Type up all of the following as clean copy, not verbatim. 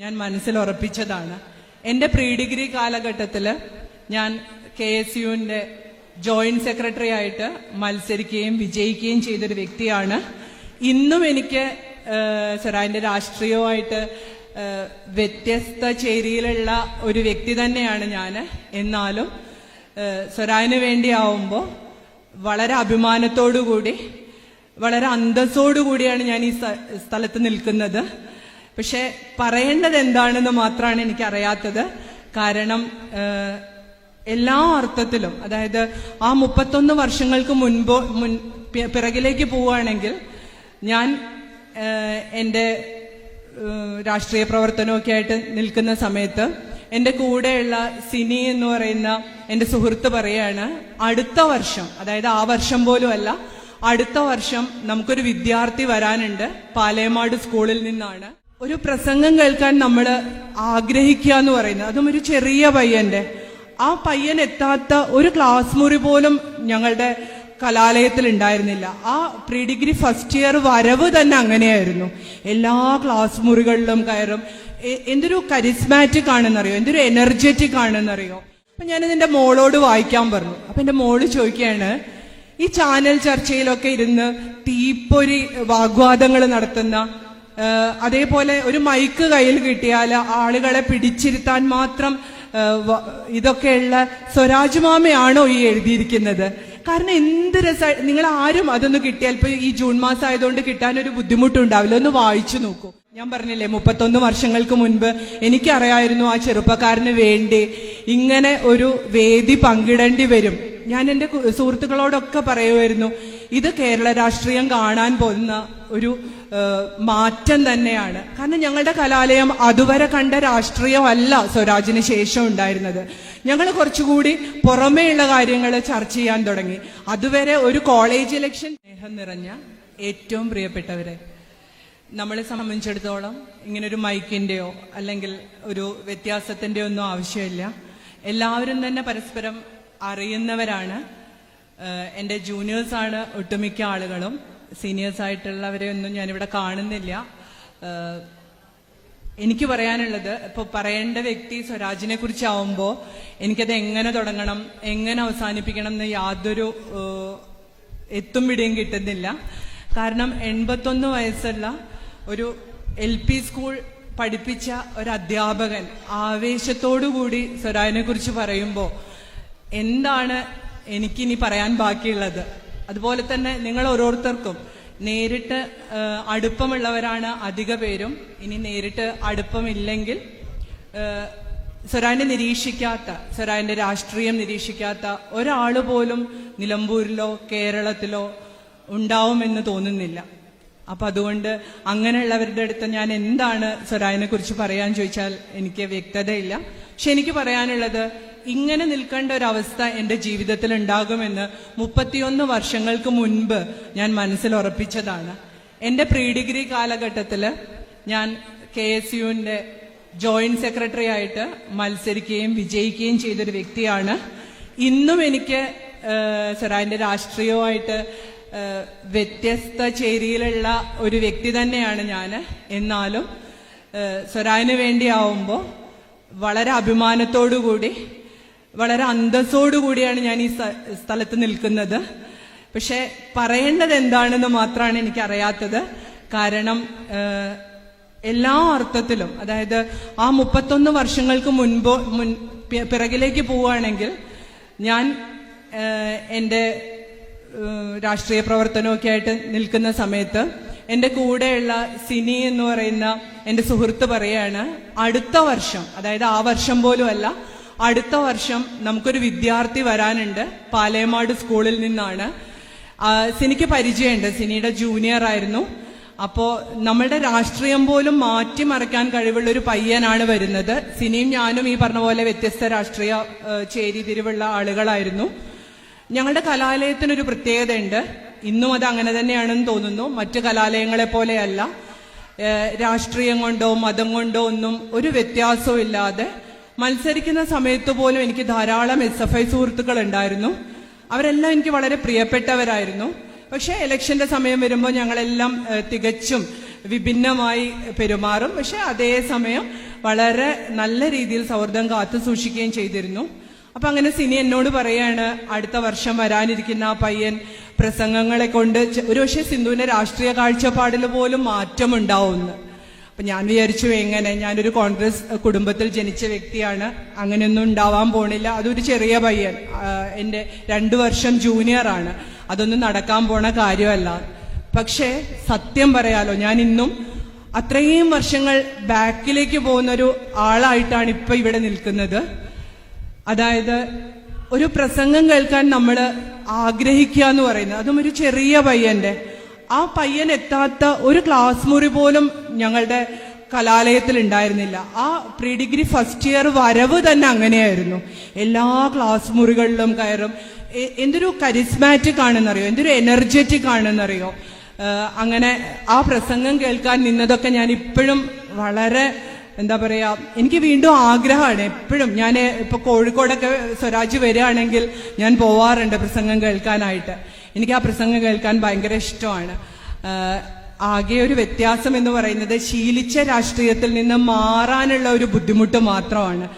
ഞാൻ മനസ്സിൽ ഉറപ്പിച്ചതാണ്. എൻ്റെ പ്രീ ഡിഗ്രി കാലഘട്ടത്തിൽ ഞാൻ KSUവിൻ്റെ ജോയിന്റ് സെക്രട്ടറി ആയിട്ട് മത്സരിക്കുകയും വിജയിക്കുകയും ചെയ്തൊരു വ്യക്തിയാണ്. ഇന്നും എനിക്ക് സൊരായിൻ്റെ രാഷ്ട്രീയവുമായിട്ട് വ്യത്യസ്ത ചേരിയിലുള്ള ഒരു വ്യക്തി തന്നെയാണ് ഞാൻ. എന്നാലും സൊരായിന് വേണ്ടിയാവുമ്പോൾ വളരെ അഭിമാനത്തോടുകൂടി വളരെ അന്തസ്സോടുകൂടിയാണ് ഞാൻ ഈ സ്ഥലത്ത് നിൽക്കുന്നത്. പക്ഷെ പറയേണ്ടത് എന്താണെന്ന് മാത്രമാണ് എനിക്കറിയാത്തത്. കാരണം എല്ലാ അർത്ഥത്തിലും, അതായത് ആ 31 വർഷങ്ങൾക്ക് പിറകിലേക്ക് പോവുകയാണെങ്കിൽ ഞാൻ എൻ്റെ രാഷ്ട്രീയ പ്രവർത്തനമൊക്കെ ആയിട്ട് നിൽക്കുന്ന സമയത്ത് എൻ്റെ കൂടെയുള്ള സിനി എന്ന് പറയുന്ന എൻ്റെ സുഹൃത്ത് പറയാണ്, അടുത്ത വർഷം, അതായത് ആ വർഷം പോലും അല്ല, അടുത്ത വർഷം നമുക്കൊരു വിദ്യാർത്ഥി വരാനുണ്ട് പാലേമാട് സ്കൂളിൽ നിന്നാണ്. ഒരു പ്രസംഗം കേൾക്കാൻ നമ്മൾ ആഗ്രഹിക്കുക എന്ന് പറയുന്നത്, അതും ഒരു ചെറിയ പയ്യന്റെ, ആ പയ്യൻ എത്താത്ത ഒരു ക്ലാസ് മുറി പോലും ഞങ്ങളുടെ കലാലയത്തിൽ ഉണ്ടായിരുന്നില്ല. ആ പ്രീ ഡിഗ്രി ഫസ്റ്റ് ഇയർ വരവ് തന്നെ അങ്ങനെയായിരുന്നു. എല്ലാ ക്ലാസ് മുറികളിലും കയറും. എന്തൊരു കരിസ്മാറ്റിക് ആണെന്നറിയോ, എന്തൊരു എനർജറ്റിക് ആണെന്നറിയോ. അപ്പൊ ഞാനിതെന്റെ മോളോട് വായിക്കാൻ പറഞ്ഞു. അപ്പൊ എന്റെ മോള് ചോദിക്കുകയാണ്, ഈ ചാനൽ ചർച്ചയിലൊക്കെ ഇരുന്ന് തീപ്പൊരി വാഗ്വാദങ്ങൾ നടത്തുന്ന, അതേപോലെ ഒരു മൈക്ക് കയ്യിൽ കിട്ടിയാൽ ആളുകളെ പിടിച്ചിരുത്താൻ മാത്രം ഇതൊക്കെയുള്ള സ്വരാജ് മാമയാണോ ഈ എഴുതിയിരിക്കുന്നത്? കാരണം എന്ത് രസമായി, നിങ്ങൾ ആരും അതൊന്ന് കിട്ടിയാൽ, ഇപ്പൊ ഈ ജൂൺ മാസം ആയതുകൊണ്ട് കിട്ടാനൊരു ബുദ്ധിമുട്ടുണ്ടാവില്ല, ഒന്ന് വായിച്ചു നോക്കൂ. ഞാൻ പറഞ്ഞില്ലേ 31 വർഷങ്ങൾക്ക് മുൻപ് എനിക്കറിയായിരുന്നു ആ ചെറുപ്പക്കാരന് വേണ്ടി ഇങ്ങനെ ഒരു വേദി പങ്കിടേണ്ടി വരും. ഞാൻ എൻ്റെ സുഹൃത്തുക്കളോടൊക്കെ പറയുമായിരുന്നു, ഇത് കേരള രാഷ്ട്രീയം കാണാൻ പോകുന്ന ഒരു മാറ്റം തന്നെയാണ്. കാരണം ഞങ്ങളുടെ കലാലയം അതുവരെ കണ്ട രാഷ്ട്രീയമല്ല സ്വരാജിന് ശേഷം ഉണ്ടായിരുന്നത്. ഞങ്ങൾ കുറച്ചുകൂടി പുറമേയുള്ള കാര്യങ്ങൾ ചർച്ച ചെയ്യാൻ തുടങ്ങി. അതുവരെ ഒരു കോളേജ് ഇലക്ഷൻ, സ്നേഹം നിറഞ്ഞ ഏറ്റവും പ്രിയപ്പെട്ടവരെ, നമ്മളെ സംബന്ധിച്ചിടത്തോളം ഇങ്ങനൊരു മൈക്കിൻ്റെയോ അല്ലെങ്കിൽ ഒരു വ്യത്യാസത്തിൻ്റെയോ ഒന്നും ആവശ്യമില്ല. എല്ലാവരും തന്നെ പരസ്പരം അറിയുന്നവരാണ്. എൻ്റെ ജൂനിയേഴ്സാണ് ഒട്ടുമിക്ക ആളുകളും. സീനിയേഴ്സ് ആയിട്ടുള്ളവരെ ഒന്നും ഞാനിവിടെ കാണുന്നില്ല. എനിക്ക് പറയാനുള്ളത്, ഇപ്പോൾ പറയേണ്ട വ്യക്തി സ്വരാജിനെ കുറിച്ചാവുമ്പോൾ എനിക്കത് എങ്ങനെ തുടങ്ങണം, എങ്ങനെ അവസാനിപ്പിക്കണം എന്ന് യാതൊരു എത്തും പിടിയും കിട്ടുന്നില്ല. കാരണം 81 വയസ്സുള്ള ഒരു LP സ്കൂൾ പഠിപ്പിച്ച ഒരു അധ്യാപകൻ ആവേശത്തോടുകൂടി സ്വരാജിനെ കുറിച്ച് പറയുമ്പോൾ എന്താണ് എനിക്കിനി പറയാൻ ബാക്കിയുള്ളത്? അതുപോലെ തന്നെ നിങ്ങൾ ഓരോരുത്തർക്കും നേരിട്ട് അടുപ്പമുള്ളവരാണ് അധിക പേരും. ഇനി നേരിട്ട് അടുപ്പമില്ലെങ്കിൽ സ്വരാജിനെ നിരീക്ഷിക്കാത്ത, സ്വരാജിന്റെ രാഷ്ട്രീയം നിരീക്ഷിക്കാത്ത ഒരാൾ പോലും നിലമ്പൂരിലോ കേരളത്തിലോ ഉണ്ടാവുമെന്ന് തോന്നുന്നില്ല. അപ്പൊ അതുകൊണ്ട് അങ്ങനെയുള്ളവരുടെ അടുത്ത് ഞാൻ എന്താണ് സ്വരാജിനെ കുറിച്ച് പറയാൻ ചോദിച്ചാൽ എനിക്ക് വ്യക്തതയില്ല. പക്ഷെ എനിക്ക് പറയാനുള്ളത്, ഇങ്ങനെ നിൽക്കേണ്ട ഒരവസ്ഥ എൻ്റെ ജീവിതത്തിൽ ഉണ്ടാകുമെന്ന് 31 വർഷങ്ങൾക്ക് മുൻപ് ഞാൻ മനസ്സിൽ ഉറപ്പിച്ചതാണ്. എൻ്റെ പ്രീ ഡിഗ്രി കാലഘട്ടത്തിൽ ഞാൻ KSUവിൻ്റെ ജോയിന്റ് സെക്രട്ടറി ആയിട്ട് മത്സരിക്കുകയും വിജയിക്കുകയും ചെയ്തൊരു വ്യക്തിയാണ്. ഇന്നും എനിക്ക് സൊരായിൻ്റെ രാഷ്ട്രീയവുമായിട്ട് വ്യത്യസ്ത ചേരിയിലുള്ള ഒരു വ്യക്തി തന്നെയാണ് ഞാൻ. എന്നാലും സൊരായിന് വേണ്ടിയാവുമ്പോൾ വളരെ അഭിമാനത്തോടുകൂടി വളരെ അന്തസ്സോടുകൂടിയാണ് ഞാൻ ഈ സ്ഥലത്ത് നിൽക്കുന്നത്. പക്ഷെ പറയേണ്ടത് എന്താണെന്ന് മാത്രമാണ് എനിക്കറിയാത്തത്. കാരണം എല്ലാ അർത്ഥത്തിലും, അതായത് ആ 31 വർഷങ്ങൾക്ക് പിറകിലേക്ക് പോവുകയാണെങ്കിൽ ഞാൻ എൻ്റെ രാഷ്ട്രീയ പ്രവർത്തനമൊക്കെ ആയിട്ട് നിൽക്കുന്ന സമയത്ത് എൻ്റെ കൂടെയുള്ള സിനി എന്ന് പറയുന്ന എൻ്റെ സുഹൃത്ത് പറയാണ്, അടുത്ത വർഷം, അതായത് ആ വർഷം പോലും അല്ല, അടുത്ത വർഷം നമുക്കൊരു വിദ്യാർത്ഥി വരാനുണ്ട് പാലേമാട് സ്കൂളിൽ നിന്നാണ്. സിനിക്ക് പരിചയമുണ്ട്, സിനിയുടെ ജൂനിയർ ആയിരുന്നു. അപ്പോൾ നമ്മളുടെ രാഷ്ട്രീയം പോലും മാറ്റിമറിക്കാൻ കഴിവുള്ള ഒരു പയ്യനാണ് വരുന്നത്. സിനിയും ഞാനും ഈ പറഞ്ഞ പോലെ വ്യത്യസ്ത രാഷ്ട്രീയ ചേരിതിരിവുള്ള ആളുകളായിരുന്നു. ഞങ്ങളുടെ കലാലയത്തിനൊരു പ്രത്യേകതയുണ്ട്, ഇന്നും അത് അങ്ങനെ തന്നെയാണെന്ന് തോന്നുന്നു. മറ്റു കലാലയങ്ങളെ പോലെയല്ല, രാഷ്ട്രീയം കൊണ്ടോ മതം കൊണ്ടോ ഒന്നും ഒരു വ്യത്യാസവും ഇല്ലാതെ മത്സരിക്കുന്ന സമയത്ത് പോലും എനിക്ക് ധാരാളം SFI സുഹൃത്തുക്കൾ ഉണ്ടായിരുന്നു. അവരെല്ലാം എനിക്ക് വളരെ പ്രിയപ്പെട്ടവരായിരുന്നു. പക്ഷെ ഇലക്ഷന്റെ സമയം വരുമ്പോൾ ഞങ്ങളെല്ലാം തികച്ചും വിഭിന്നമായി പെരുമാറും. പക്ഷെ അതേസമയം വളരെ നല്ല രീതിയിൽ സൗഹൃദം കാത്തു സൂക്ഷിക്കുകയും ചെയ്തിരുന്നു. അപ്പൊ അങ്ങനെ സിനി എന്നോട് പറയാണ്, അടുത്ത വർഷം വരാനിരിക്കുന്ന ആ പയ്യൻ പ്രസംഗങ്ങളെ കൊണ്ട് ഒരുപക്ഷെ സിന്ധുവിന്റെ രാഷ്ട്രീയ കാഴ്ചപ്പാടിൽ പോലും മാറ്റമുണ്ടാവുമെന്ന്. അപ്പൊ ഞാൻ വിചാരിച്ചു, എങ്ങനെ, ഞാനൊരു കോൺഗ്രസ് കുടുംബത്തിൽ ജനിച്ച വ്യക്തിയാണ്, അങ്ങനെയൊന്നും ഉണ്ടാവാൻ പോണില്ല. അതൊരു ചെറിയ പയ്യൻ, എന്റെ 2 വർഷം ജൂനിയറാണ്, അതൊന്നും നടക്കാൻ പോണ കാര്യമല്ല. പക്ഷേ സത്യം പറയാലോ, ഞാൻ ഇന്നും അത്രയും വർഷങ്ങൾ ബാക്കിലേക്ക് പോകുന്നൊരു ആളായിട്ടാണ് ഇപ്പൊ ഇവിടെ നിൽക്കുന്നത്. അതായത് ഒരു പ്രസംഗം കേൾക്കാൻ നമ്മൾ ആഗ്രഹിക്കുക എന്ന് പറയുന്നത്, അതും ഒരു ചെറിയ പയ്യന്റെ, ആ പയ്യൻ എത്താത്ത ഒരു ക്ലാസ് മുറി പോലും ഞങ്ങളുടെ കലാലയത്തിൽ ഉണ്ടായിരുന്നില്ല. ആ പ്രീ ഡിഗ്രി ഫസ്റ്റ് ഇയർ വരവ് തന്നെ അങ്ങനെയായിരുന്നു. എല്ലാ ക്ലാസ് മുറികളിലും കയറും. എന്തൊരു കരിസ്മാറ്റിക് ആണെന്നറിയോ, എന്തൊരു എനർജറ്റിക് ആണെന്നറിയോ. അങ്ങനെ ആ പ്രസംഗം കേൾക്കാൻ നിന്നതൊക്കെ ഞാൻ ഇപ്പോഴും വളരെ, എന്താ പറയാ, എനിക്ക് വീണ്ടും ആഗ്രഹമാണ് എപ്പോഴും. ഞാൻ ഇപ്പൊ കോഴിക്കോടൊക്കെ സ്വരാജ് വരികയാണെങ്കിൽ ഞാൻ പോവാറുണ്ട് പ്രസംഗം കേൾക്കാനായിട്ട്. എനിക്ക് ആ പ്രസംഗം കേൾക്കാൻ ഭയങ്കര ഇഷ്ടമാണ്. ആകെ ഒരു വ്യത്യാസം എന്ന് പറയുന്നത് ശീലിച്ച രാഷ്ട്രീയത്തിൽ നിന്ന് മാറാനുള്ള ഒരു ബുദ്ധിമുട്ട് മാത്രമാണ്.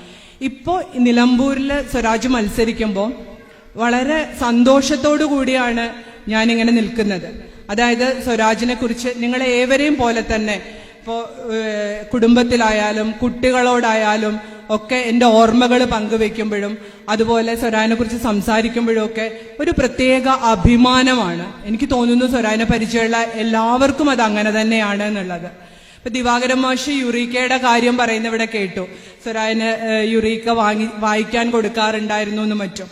ഇപ്പോ നിലമ്പൂരിൽ സ്വരാജ് മത്സരിക്കുമ്പോൾ വളരെ സന്തോഷത്തോടു കൂടിയാണ് ഞാനിങ്ങനെ നിൽക്കുന്നത്. അതായത് സ്വരാജിനെ കുറിച്ച് നിങ്ങളെ ഏവരെയും പോലെ തന്നെ ഇപ്പോൾ കുടുംബത്തിലായാലും കുട്ടികളോടായാലും ഒക്കെ എൻ്റെ ഓർമ്മകൾ പങ്കുവെക്കുമ്പോഴും അതുപോലെ സ്വരാജിനെ കുറിച്ച് സംസാരിക്കുമ്പോഴും ഒക്കെ ഒരു പ്രത്യേക അഭിമാനമാണ്. എനിക്ക് തോന്നുന്നു സ്വരാജിനെ പരിചയമുള്ള എല്ലാവർക്കും അത് അങ്ങനെ തന്നെയാണ് എന്നുള്ളത്. ഇപ്പൊ ദിവാകരൻ മാഷ് യുറീക്കയുടെ കാര്യം പറയുന്ന ഇവിടെ കേട്ടു. സ്വരാജിന് യുറീക്ക വായിക്കാൻ കൊടുക്കാറുണ്ടായിരുന്നു എന്നും മറ്റും.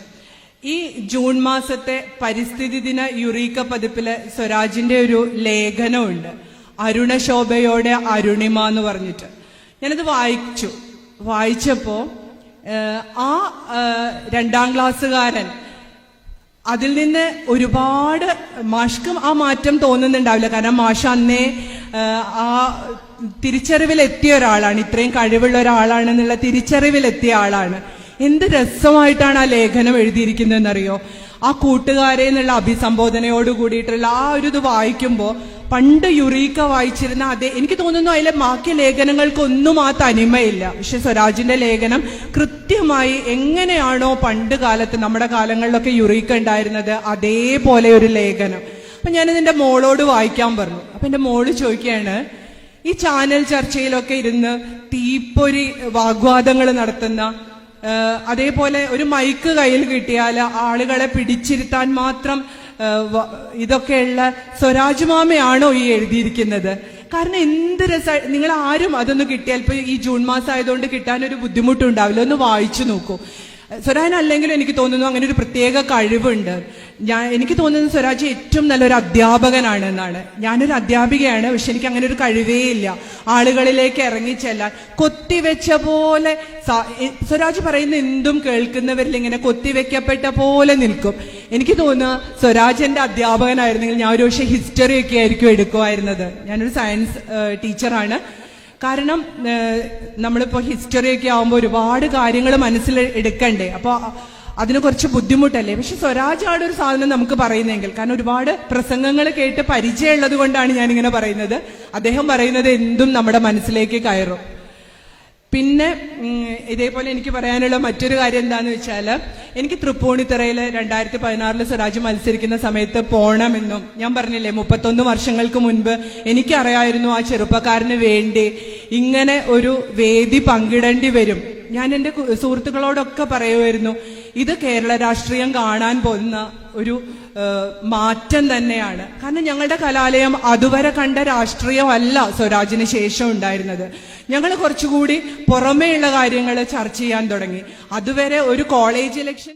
ഈ ജൂൺ മാസത്തെ പരിസ്ഥിതി ദിന യുറീക്ക പതിപ്പില് സ്വരാജിന്റെ ഒരു ലേഖനമുണ്ട്, അരുണശോഭയോടെ അരുണിമ എന്ന് പറഞ്ഞിട്ട്. ഞാനത് വായിച്ചപ്പോ ആ 2ാം ക്ലാസ്സുകാരൻ അതിൽ നിന്ന് ഒരുപാട്, മാഷ്ക്കും ആ മാറ്റം തോന്നുന്നുണ്ടാവില്ല, കാരണം മാഷ് അന്നേ ആ തിരിച്ചറിവിലെത്തിയ ഒരാളാണ്, ഇത്രയും കഴിവുള്ള ഒരാളാണെന്നുള്ള തിരിച്ചറിവിലെത്തിയ ആളാണ്. എന്ത് രസമായിട്ടാണ് ആ ലേഖനം എഴുതിയിരിക്കുന്നതെന്നറിയോ. ആ കൂട്ടുകാരെ എന്നുള്ള അഭിസംബോധനയോട് കൂടിയിട്ടുള്ള ആ ഒരു ഇത് വായിക്കുമ്പോൾ പണ്ട് യുറീക്ക വായിച്ചിരുന്ന അതേ, എനിക്ക് തോന്നുന്നു അതിലെ ബാക്കി ലേഖനങ്ങൾക്കൊന്നും ആ തനിമയില്ല. പക്ഷെ സ്വരാജിന്റെ ലേഖനം കൃത്യമായി എങ്ങനെയാണോ പണ്ട് കാലത്ത് നമ്മുടെ കാലങ്ങളിലൊക്കെ യുറീക്ക ഉണ്ടായിരുന്നത് അതേപോലെ ഒരു ലേഖനം. അപ്പൊ ഞാനിതിന്റെ മോളോട് വായിക്കാൻ പറഞ്ഞു. അപ്പൊ എന്റെ മോള് ചോദിക്കുകയാണ്, ഈ ചാനൽ ചർച്ചയിലൊക്കെ ഇരുന്ന് തീപ്പൊരി വാഗ്വാദങ്ങൾ നടത്തുന്ന, അതേപോലെ ഒരു മൈക്ക് കയ്യിൽ കിട്ടിയാൽ ആളുകളെ പിടിച്ചിരുത്താൻ മാത്രം ഇതൊക്കെയുള്ള സ്വരാജ് മാമയാണോ ഈ എഴുതിയിരിക്കുന്നത്? കാരണം എന്ത് രസം, നിങ്ങൾ ആരും അതൊന്ന് കിട്ടിയാൽ, ഇപ്പൊ ഈ ജൂൺ മാസം ആയതുകൊണ്ട് കിട്ടാനൊരു ബുദ്ധിമുട്ടുണ്ടാവില്ല, ഒന്ന് വായിച്ചു നോക്കൂ. സ്വരാജ് അല്ലെങ്കിലും എനിക്ക് തോന്നുന്നു അങ്ങനെ ഒരു പ്രത്യേക കഴിവുണ്ട്. എനിക്ക് തോന്നുന്നത് സ്വരാജ് ഏറ്റവും നല്ലൊരു അധ്യാപകനാണ് എന്നാണ്. ഞാനൊരു അധ്യാപികയാണ്, പക്ഷെ എനിക്ക് അങ്ങനെ ഒരു കഴിവേ ഇല്ല ആളുകളിലേക്ക് ഇറങ്ങിച്ചെല്ലാൻ. കൊത്തിവെച്ച പോലെ സ്വരാജ് പറയുന്ന എന്തും കേൾക്കുന്നവരിൽ ഇങ്ങനെ കൊത്തിവെക്കപ്പെട്ട പോലെ നിൽക്കും. എനിക്ക് തോന്നുന്നു സ്വരാജ് എന്റെ അധ്യാപകനായിരുന്നെങ്കിൽ ഞാൻ ഒരു പക്ഷേ ഹിസ്റ്ററി ഒക്കെ ആയിരിക്കും എടുക്കുമായിരുന്നത്. ഞാനൊരു സയൻസ് ടീച്ചറാണ്. കാരണം നമ്മളിപ്പോ ഹിസ്റ്ററി ഒക്കെ ആവുമ്പോൾ ഒരുപാട് കാര്യങ്ങൾ മനസ്സിൽ എടുക്കണ്ടേ, അപ്പൊ അതിന് കുറച്ച് ബുദ്ധിമുട്ടല്ലേ. പക്ഷെ സ്വരാജാണ് ഒരു സാധനം നമുക്ക് പറയുന്നെങ്കിൽ, കാരണം ഒരുപാട് പ്രസംഗങ്ങൾ കേട്ട് പരിചയമുള്ളത് കൊണ്ടാണ് ഞാനിങ്ങനെ പറയുന്നത്. അദ്ദേഹം പറയുന്നത് എന്തും നമ്മുടെ മനസ്സിലേക്ക് കയറും. പിന്നെ ഇതേപോലെ എനിക്ക് പറയാനുള്ള മറ്റൊരു കാര്യം എന്താന്ന് വെച്ചാൽ, എനിക്ക് തൃപ്പൂണിത്തുറയിൽ 2016 സ്വരാജ് മത്സരിക്കുന്ന സമയത്ത് പോണമെന്നും ഞാൻ പറഞ്ഞില്ലേ, 31 വർഷങ്ങൾക്ക് മുൻപ് എനിക്കറിയായിരുന്നു ആ ചെറുപ്പക്കാരന് വേണ്ടി ഇങ്ങനെ ഒരു വേദി പങ്കിടേണ്ടി വരും. ഞാൻ എൻ്റെ സുഹൃത്തുക്കളോടൊക്കെ പറയുമായിരുന്നു, ഇത് കേരള രാഷ്ട്രീയം കാണാൻ പോകുന്ന ഒരു മാറ്റം തന്നെയാണ്. കാരണം ഞങ്ങളുടെ കലാലയം അതുവരെ കണ്ട രാഷ്ട്രീയമല്ല സ്വരാജിന് ശേഷം ഉണ്ടായിരുന്നത്. ഞങ്ങൾ കുറച്ചുകൂടി പുറമേയുള്ള കാര്യങ്ങൾ ചർച്ച ചെയ്യാൻ തുടങ്ങി. അതുവരെ ഒരു കോളേജ് ഇലക്ഷൻ